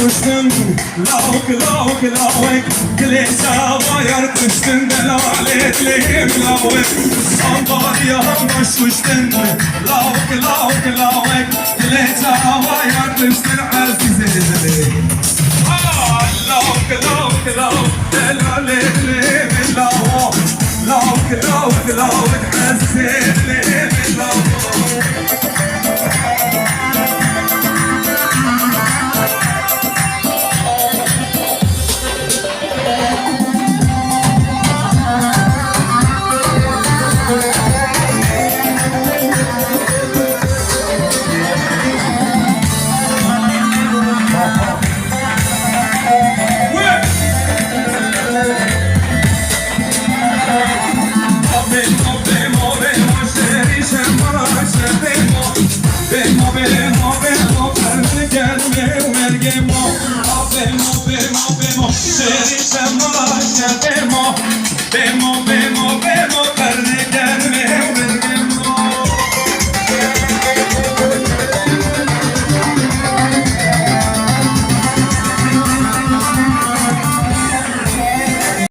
Uçtun, lavuk lavuk lavuk Gülesa bayar kıştın delaletliyim lavuk Sandalye baş uçtun, lavuk lavuk lavuk Gülesa bayar kıştın azizim lavuk lavuk lavuk delaletliyim lavuk Lavuk lavuk lavuk azizim lavuk Bemo, bemo, bemo, per me, gelme, mergemo, bemo.